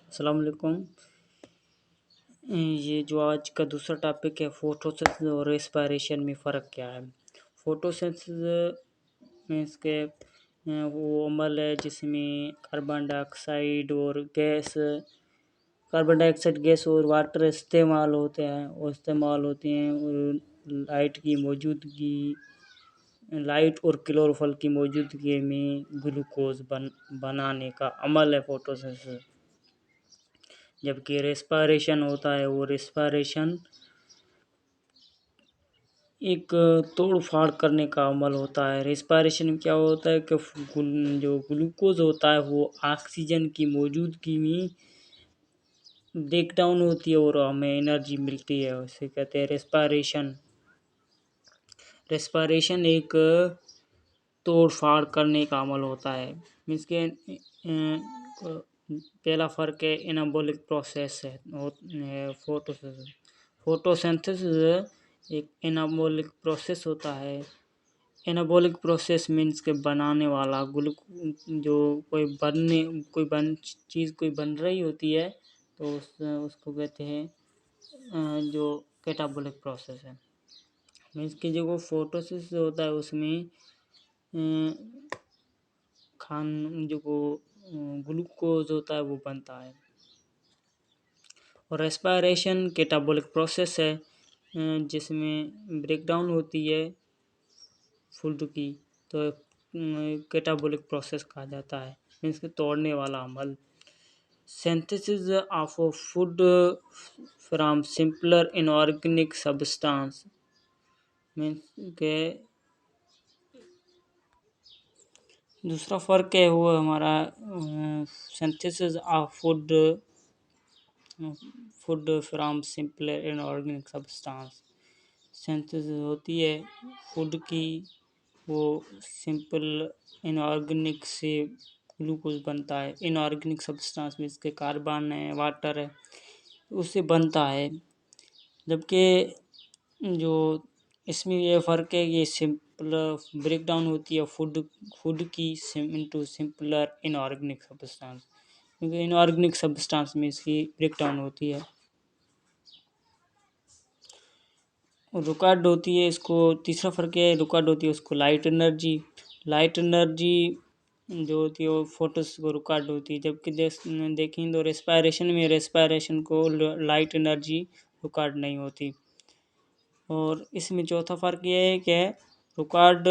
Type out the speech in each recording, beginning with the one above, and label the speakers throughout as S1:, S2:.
S1: السلام علیکم۔ یہ جو آج کا دوسرا ٹاپک ہے فوٹوسنتھسس اور ریسپائریشن میں فرق کیا ہے۔ فوٹوسنتھسس مینس کہ وہ عمل ہے جس میں کاربن ڈائی آکسائڈ گیس اور واٹر استعمال ہوتے ہیں اور لائٹ اور کلوروفل کی موجودگی میں گلوکوز بنانے کا عمل ہے فوٹوسنتھسس۔ جبکہ ریسپائریشن ہوتا ہے وہ ریسپائریشن ایک توڑ پھاڑ کرنے کا عمل ہوتا ہے۔ ریسپائریشن میں کیا ہوتا ہے کہ جو گلوکوز ہوتا ہے وہ آکسیجن کی موجودگی میں بریک ڈاؤن ہوتی ہے اور ہمیں انرجی ملتی ہے، اسے کہتے ہیں ریسپائریشن۔ ریسپائریشن ایک توڑ پھاڑ کرنے کا عمل ہوتا ہے۔ مینس کہ پہلا فرق ہے انابولک پروسیس ہے فوٹوسنتھسس۔ فوٹوسنتھسس ایک انابولک پروسیس ہوتا ہے۔ انابولک پروسیس مینس کہ بنانے والا جو کوئی بن رہی ہوتی ہے تو اس کو کہتے ہیں جو کیٹابولک پروسیس ہے۔ مینس کہ جو فوٹوسنتھسس ہوتا ہے اس میں گلوکوز ہوتا ہے وہ بنتا ہے، اور ریسپائریشن کیٹابولک پروسیس ہے جس میں بریک ڈاؤن ہوتی ہے فوڈ کی، تو کیٹابولک پروسیس کہا جاتا ہے، مینس کہ توڑنے والا عمل۔ Synthesis of food from simpler inorganic substance, means کہ دوسرا فرق ہے وہ ہمارا synthesis of food from simpler inorganic substance. Synthesis ہوتی ہے فوڈ کی، وہ سمپل انآرگینک سے گلوکوز بنتا ہے۔ انآرگینک سبسٹانس میں اس کے کاربن ہے، واٹر ہے، اس سے بنتا ہے۔ جبکہ جو اس میں یہ فرق ہے کہ سمپل بریک ڈاؤن ہوتی ہے فوڈ کی انٹو سمپلر انآرگینک سبسٹانس، کیونکہ انآرگینک سبسٹانس میں اس کی بریک ڈاؤن ہوتی ہے، ریکارڈ ہوتی ہے۔ اس کو تیسرا فرق ہے ریکارڈ ہوتی ہے اس کو لائٹ انرجی جو ہوتی ہے وہ فوٹوس کو ریکارڈ ہوتی ہے، جبکہ دیکھیں تو ریسپائریشن کو لائٹ انرجی ریکارڈ نہیں ہوتی۔ اور اس میں چوتھا فرق یہ ہے کہ ریکارڈ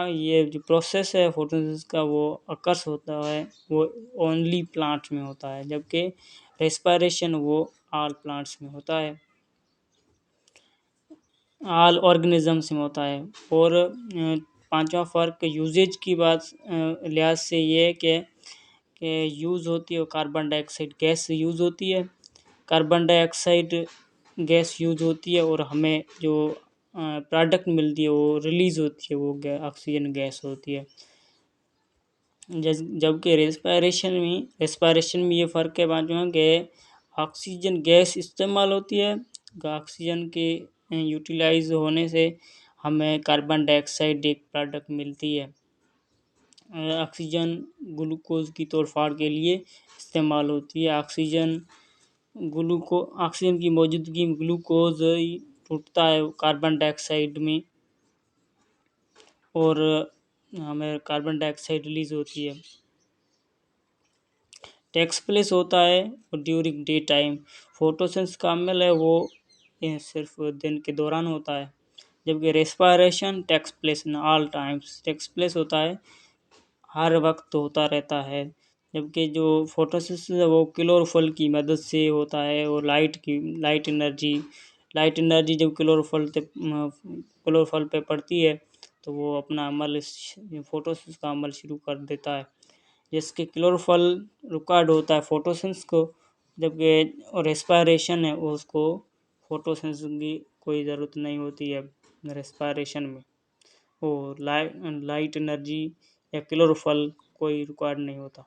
S1: یہ جو پروسیس ہے فوٹوسنتھسس کا وہ اکرس ہوتا ہے، وہ اونلی پلانٹ میں ہوتا ہے، جبکہ ریسپائریشن وہ آل پلانٹس میں ہوتا ہے، آل آرگنزمس میں ہوتا ہے۔ اور پانچواں فرق یوزیج کی لحاظ سے یہ ہے کہ یوز ہوتی ہے کاربن ڈائی آکسائڈ گیس یوز ہوتی ہے، کاربن ڈائی آکسائڈ گیس یوز ہوتی ہے اور ہمیں جو پروڈکٹ ملتی ہے وہ ریلیز ہوتی ہے، وہ آکسیجن گیس ہوتی ہے۔ جبکہ ریسپائریشن میں یہ فرق ہے پانچواں کہ آکسیجن گیس استعمال ہوتی ہے، آکسیجن کے یوٹیلائز ہونے سے ہمیں کاربن ڈائی آکسائڈ ایک پروڈکٹ ملتی ہے۔ آکسیجن گلوکوز کی توڑ پھاڑ کے لیے استعمال ہوتی ہے۔ آکسیجن کی موجودگی میں گلوکوز ٹوٹتا ہے کاربن ڈائی آکسائڈ میں اور ہمیں کاربن ڈائی آکسائڈ ریلیز ہوتی ہے۔ ٹیکس پلیس ہوتا ہے ڈیورنگ ڈے ٹائم۔ فوٹوسنتھسس کا عمل ہے وہ صرف دن کے دوران ہوتا ہے، جبکہ respiration takes place in all Times, takes place ہوتا ہے ہر وقت ہوتا رہتا ہے۔ جبکہ جو فوٹوسنتھسس ہے وہ کلوروفل کی مدد سے ہوتا ہے، اور لائٹ انرجی جب کلوروفل پہ پڑتی ہے تو وہ اپنا عمل فوٹوسنتھسس کا عمل شروع کر دیتا ہے، جس کے کلوروفل ریکارڈ ہوتا ہے فوٹوسنتھسس کو، جبکہ ریسپائریشن ہے اس کو فوٹوسنتھسس کی کوئی ضرورت نہیں ہوتی ہے ریسپائریشن میں، اور لائٹ انرجی یا کلوروفل کوئی ریکارڈ نہیں ہوتا۔